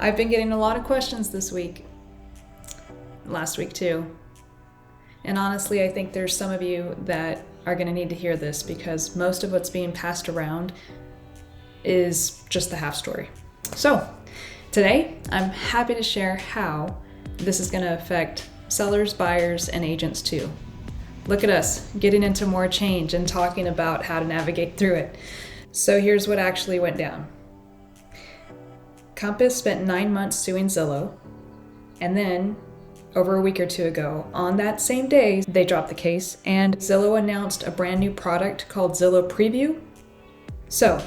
I've been getting a lot of questions this week, last week too. And honestly, I think there's some of you that are going to need to hear this because most of what's being passed around is just the half story. So today, I'm happy to share how this is going to affect sellers, buyers, and agents too. Look at us getting into more change and talking about how to navigate through it. So here's what actually went down. Compass spent 9 months suing Zillow, and then over a week or two ago, on that same day, they dropped the case, and Zillow announced a brand new product called Zillow Preview. So,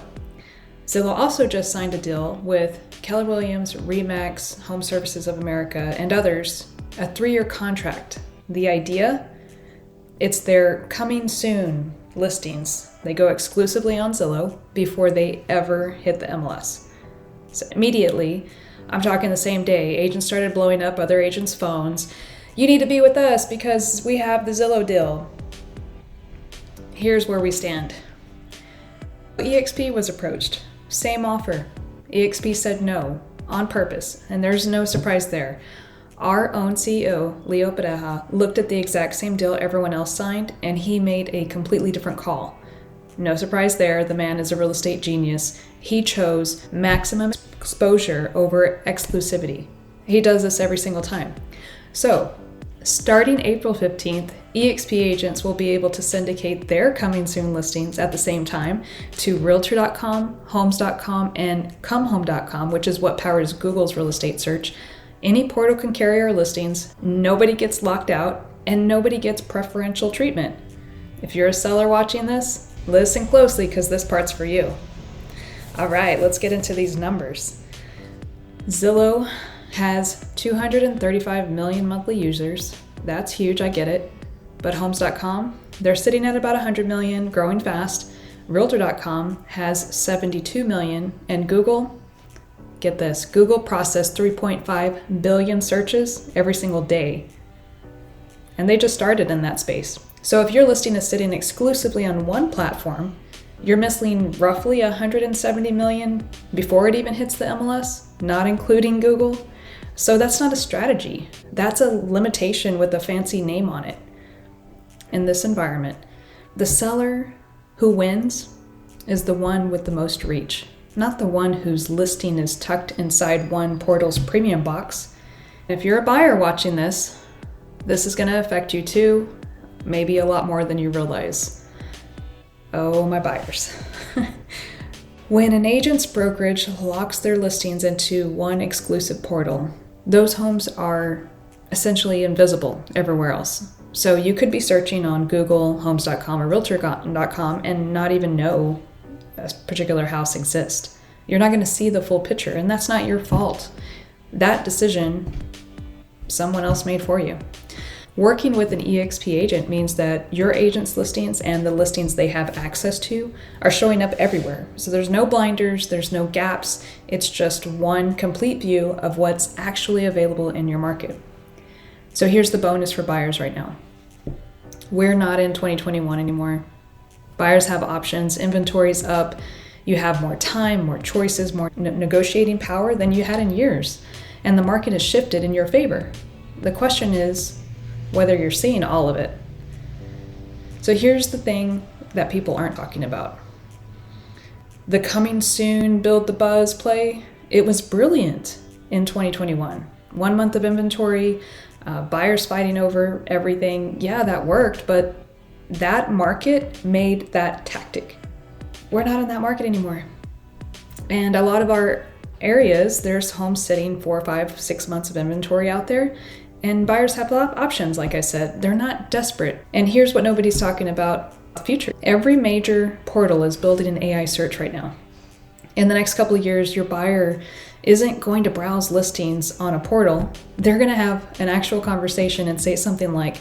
Zillow also just signed a deal with Keller Williams, RE/MAX, Home Services of America, and others, a 3-year contract. The idea? It's their coming soon listings. They go exclusively on Zillow before they ever hit the MLS. So immediately, I'm talking the same day, agents started blowing up other agents' phones. You need to be with us because we have the Zillow deal. Here's where we stand. EXP was approached. Same offer. EXP said no, on purpose, and there's no surprise there. Our own CEO, Leo Pareja, looked at the exact same deal everyone else signed, and he made a completely different call. No surprise there, the man is a real estate genius. He chose maximum exposure over exclusivity. He does this every single time. So, starting April 15th, EXP agents will be able to syndicate their coming soon listings at the same time to Realtor.com, Homes.com, and ComeHome.com, which is what powers Google's real estate search. Any portal can carry our listings, nobody gets locked out, and nobody gets preferential treatment. If you're a seller watching this, listen closely because this part's for you. All right, let's get into these numbers. Zillow has 235 million monthly users. That's huge, I get it. But Homes.com, they're sitting at about 100 million, growing fast. Realtor.com has 72 million, and Google, get this, Google processed 3.5 billion searches every single day. And they just started in that space. So if your listing is sitting exclusively on one platform, you're missing roughly 170 million before it even hits the MLS, not including Google. So that's not a strategy. That's a limitation with a fancy name on it. In this environment, the seller who wins is the one with the most reach, not the one whose listing is tucked inside one portal's premium box. If you're a buyer watching this is going to affect you too. Maybe a lot more than you realize. Oh, my buyers. When an agent's brokerage locks their listings into one exclusive portal, those homes are essentially invisible everywhere else. So you could be searching on Google, Homes.com, or Realtor.com and not even know a particular house exists. You're not going to see the full picture, and that's not your fault. That decision, someone else made for you. Working with an EXP agent means that your agent's listings and the listings they have access to are showing up everywhere. So there's no blinders, there's no gaps. It's just one complete view of what's actually available in your market. So here's the bonus for buyers right now. We're not in 2021 anymore. Buyers have options, inventory's up, you have more time, more choices, more negotiating power than you had in years. And the market has shifted in your favor. The question is, whether you're seeing all of it. So here's the thing that people aren't talking about. The coming soon, build the buzz play, it was brilliant in 2021. 1 month of inventory, buyers fighting over everything. Yeah, that worked, but that market made that tactic. We're not in that market anymore. And a lot of our areas, there's homes sitting 4, 5, 6 months of inventory out there. And buyers have options, like I said. They're not desperate. And here's what nobody's talking about, the future. Every major portal is building an AI search right now. In the next couple of years, your buyer isn't going to browse listings on a portal. They're going to have an actual conversation and say something like,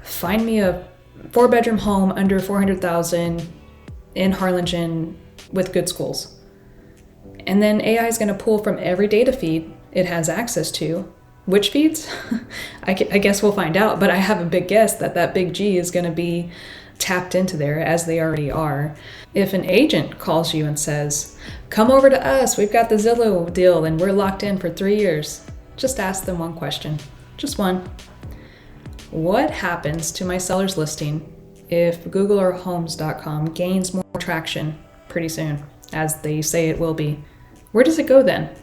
find me a 4-bedroom home under 400,000 in Harlingen with good schools. And then AI is going to pull from every data feed it has access to. Which feeds? I guess we'll find out, but I have a big guess that big G is going to be tapped into there as they already are. If an agent calls you and says, come over to us, we've got the Zillow deal and we're locked in for 3 years, just ask them one question, just one. What happens to my seller's listing if Google or Homes.com gains more traction pretty soon, as they say it will be? Where does it go then?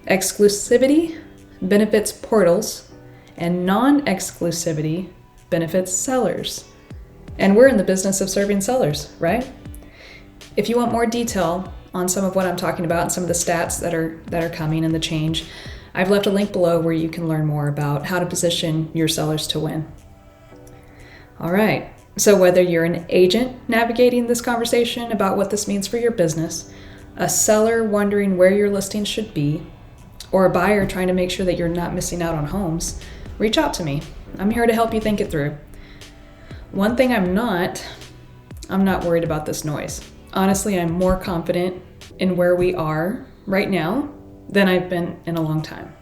Exclusivity benefits portals, and non-exclusivity benefits sellers. And we're in the business of serving sellers, right? If you want more detail on some of what I'm talking about and some of the stats that are coming and the change, I've left a link below where you can learn more about how to position your sellers to win. All right, so whether you're an agent navigating this conversation about what this means for your business, a seller wondering where your listing should be, or a buyer trying to make sure that you're not missing out on homes, reach out to me. I'm here to help you think it through. One thing I'm not worried about this noise. Honestly, I'm more confident in where we are right now than I've been in a long time.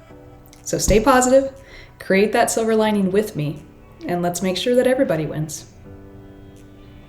So stay positive, create that silver lining with me, and let's make sure that everybody wins.